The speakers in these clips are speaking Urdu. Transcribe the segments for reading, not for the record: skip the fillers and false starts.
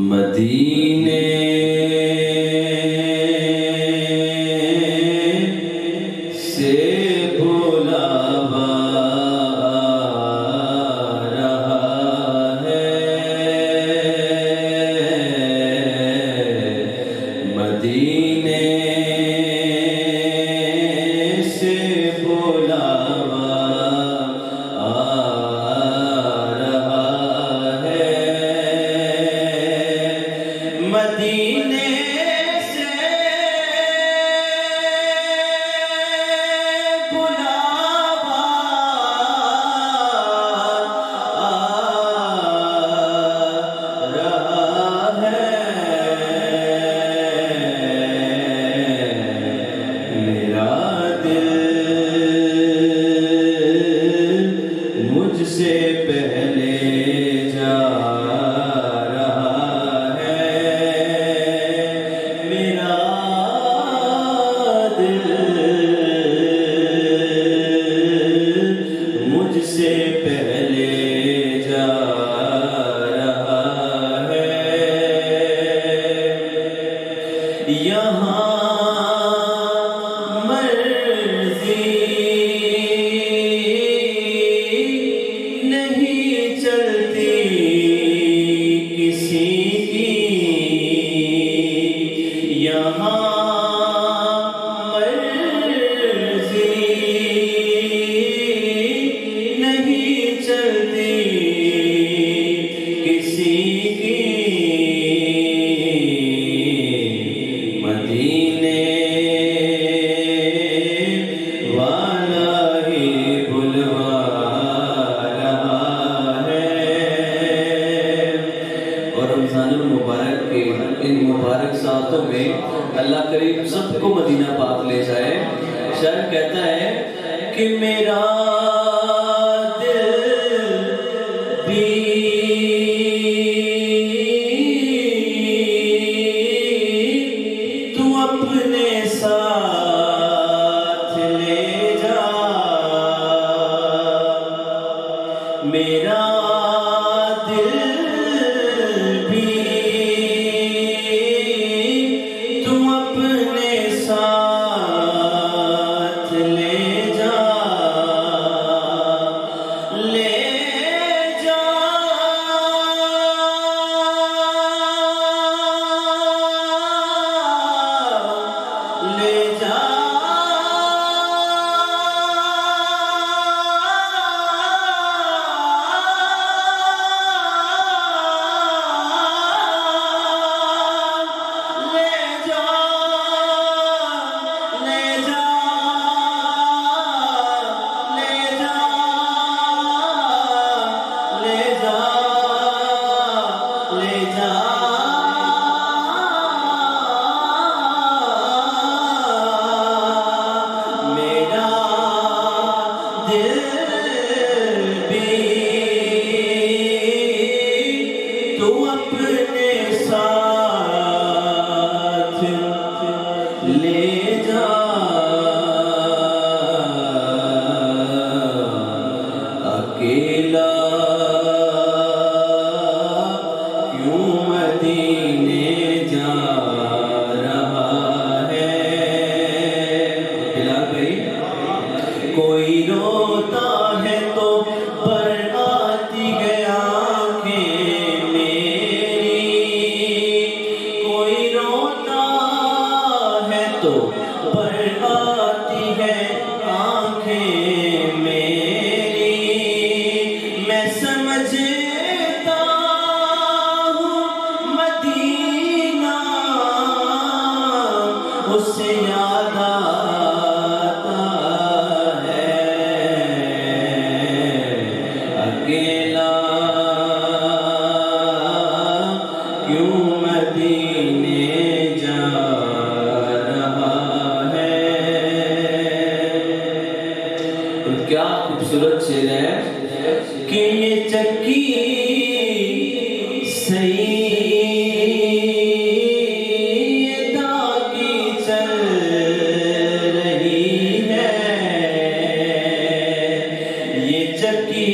مدینے سے بلاوا رہا ہے، مدینے سے بلاوا مدینے سے بلاوا رہا ہے، میرا دل مجھ سے پہلے جا سے پہلے جا رہا ہے، یہاں مرضی نہیں چلتی کسی کی، یہاں چلتی کسی کی، مدینے والا ہی بلوا رہا ہے۔ اور رمضان المبارک کے ان مبارک ساعتوں میں اللہ کریم سب کو مدینہ پاک لے جائے۔ شاعر کہتا ہے کہ میرا تو اپنے ساتھ لے جا، میرا دل بھی تو اپنے ساتھ لے جا، لے تو اپنے ساتھ لے جا، اکیلا کیوں مدینے جا رہا ہے، بلال بھائی، کوئی روتا ہے تو پر آتی ہے آنکھیں میری، کوئی روتا ہے تو پر آتی ہے آنکھیں میری، میں سمجھتا ہوں مدینہ اس سے یاد آتا ہے، اکیلا کیوں مدینے جا رہا ہے۔ کیا خوبصورت شعر ہے کہ یہ چکی سیدہ کی چل رہی ہے، یہ چکی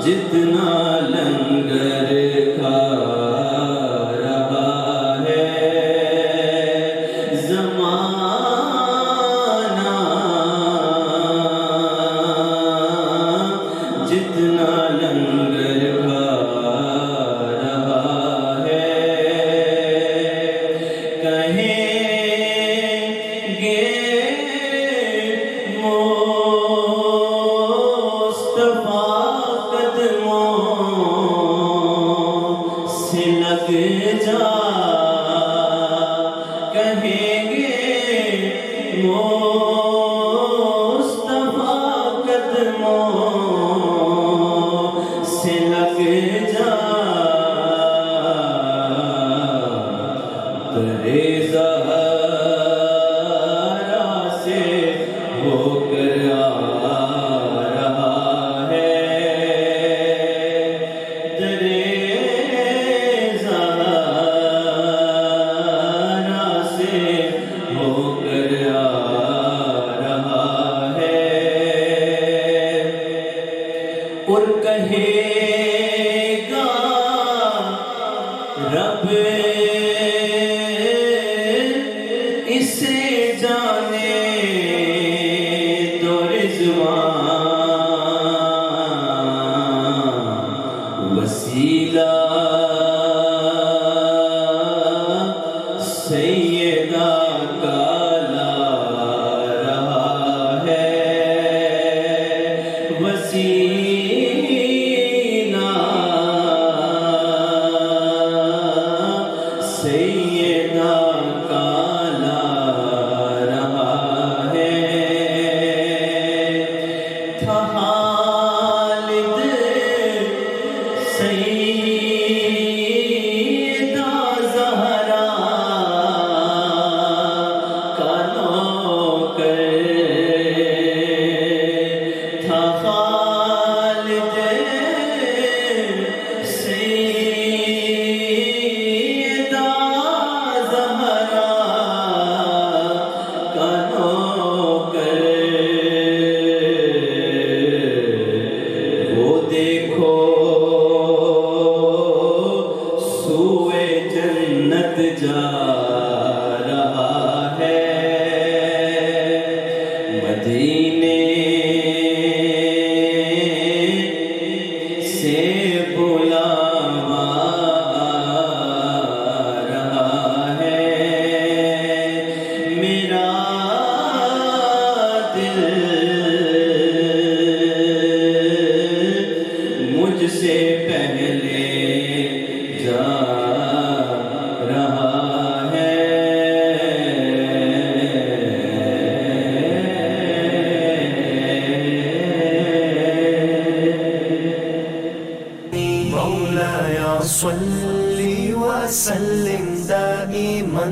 جتنا لنگر کھا رہا ہے زمانہ، جتنا لنگر کھا رہا ہے، کہیں گے لگ جا، کہیں گے مصطفیٰ قدموں سے لگ جا، تیرے زہرا سے ہو کر آ رہا ہے، تیرے اور کہے گا رب اسے جانے تو رضوان، وسیلہ سیدہ کا لا رہا ہے، وسیلہ سیدہ کا لا رہا ہے، تھا خالد سیدہ زہرا کا نوکر، تھا خالد سیدہ زہرا کا نوکر، وہ دیکھو سوئے جنت جا رہا ہے، مدینے سے بلاوا رہا ہے، میرا دل مجھ سے پہلے جا رہا ہے، مولاي صل وسلم دائما